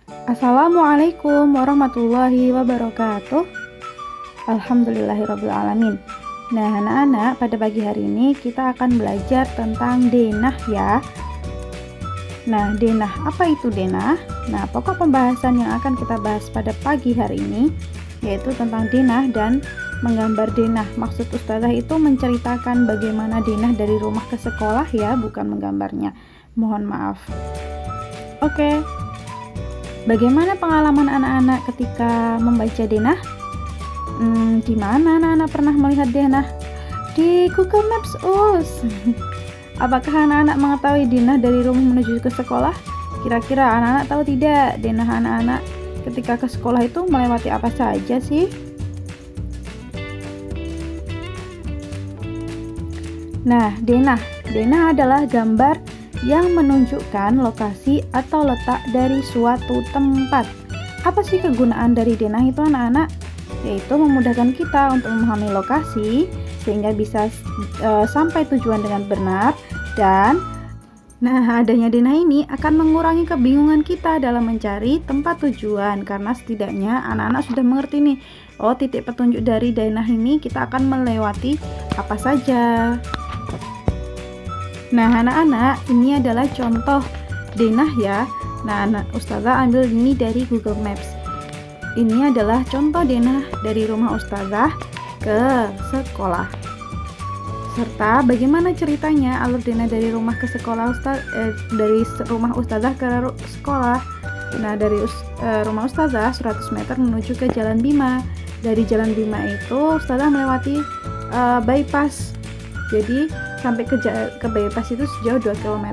Assalamualaikum warahmatullahi wabarakatuh. Alhamdulillahirabbil alamin. Nah, anak-anak, pada pagi hari ini kita akan belajar tentang denah ya. Nah, denah, apa itu denah? Nah, pokok pembahasan yang akan kita bahas pada pagi hari ini yaitu tentang denah dan menggambar denah. Maksud ustazah itu menceritakan bagaimana denah dari rumah ke sekolah ya, bukan menggambarnya. Mohon maaf. Oke. Bagaimana pengalaman anak-anak ketika membaca denah? Di mana anak-anak pernah melihat denah? Di Google Maps, Us. Apakah anak-anak mengetahui denah dari rumah menuju ke sekolah? Kira-kira anak-anak tahu tidak denah anak-anak ketika ke sekolah itu melewati apa saja sih? Nah, denah adalah gambar yang menunjukkan lokasi atau letak dari suatu tempat. Apa sih kegunaan dari denah itu anak-anak? Yaitu memudahkan kita untuk memahami lokasi sehingga bisa sampai tujuan dengan benar, dan adanya denah ini akan mengurangi kebingungan kita dalam mencari tempat tujuan, karena setidaknya anak-anak sudah mengerti nih, oh titik petunjuk dari denah ini kita akan melewati apa saja. Nah anak-anak, ini adalah contoh denah ya. Nah ustazah ambil ini dari Google Maps. Ini adalah contoh denah dari rumah ustazah ke sekolah, serta bagaimana ceritanya alur denah dari rumah ke sekolah dari rumah ustazah ke sekolah. Nah dari rumah ustazah 100 meter menuju ke Jalan Bima. Dari Jalan Bima itu ustazah melewati bypass. Jadi sampai ke bypass itu sejauh 2 km.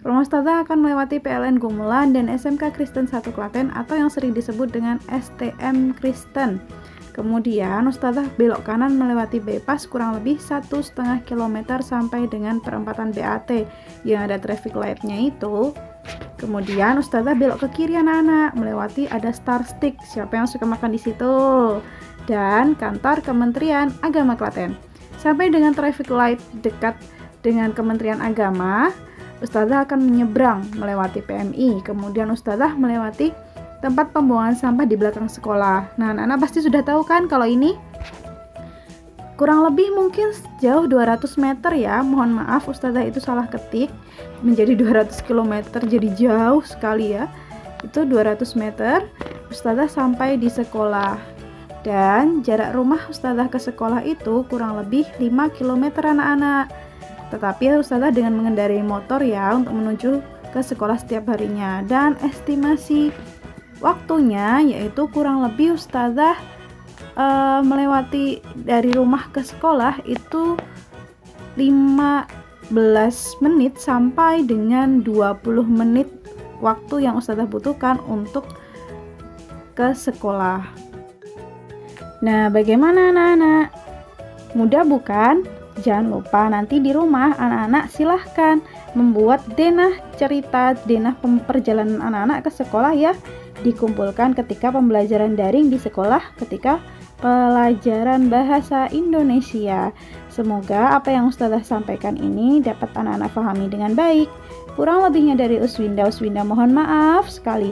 Rumah ustazah akan melewati PLN Gumulan dan SMK Kristen 1 Klaten atau yang sering disebut dengan STM Kristen. Kemudian ustazah belok kanan melewati bypass kurang lebih 1,5 km sampai dengan perempatan BAT yang ada traffic light-nya itu. Kemudian ustazah belok ke kiri anak-anak, melewati ada Star Stick. Siapa yang suka makan di situ? Dan kantor Kementerian Agama Klaten. Sampai dengan traffic light dekat dengan Kementerian Agama, ustazah akan menyeberang melewati PMI. Kemudian ustazah melewati tempat pembuangan sampah di belakang sekolah. Nah, anak-anak pasti sudah tahu kan kalau ini kurang lebih mungkin jauh 200 meter ya. Mohon maaf ustazah itu salah ketik menjadi 200 km, jadi jauh sekali ya. Itu 200 meter ustazah sampai di sekolah. Dan jarak rumah ustazah ke sekolah itu kurang lebih 5 km anak-anak. Tetapi ustazah dengan mengendarai motor ya untuk menuju ke sekolah setiap harinya. Dan estimasi waktunya yaitu kurang lebih ustazah melewati dari rumah ke sekolah itu 15 menit sampai dengan 20 menit waktu yang ustazah butuhkan untuk ke sekolah. Nah, bagaimana anak-anak? Mudah bukan? Jangan lupa nanti di rumah anak-anak silahkan membuat denah cerita, denah perjalanan anak-anak ke sekolah ya. Dikumpulkan ketika pembelajaran daring di sekolah, ketika pelajaran bahasa Indonesia. Semoga apa yang ustazah sampaikan ini dapat anak-anak pahami dengan baik. Kurang lebihnya dari Uswinda mohon maaf sekali.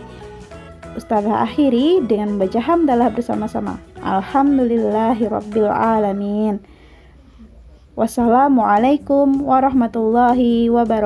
Ustazah akhiri dengan membaca hamdalah bersama-sama. Alhamdulillahirabbil alamin. Wassalamualaikum warahmatullahi wabarakatuh.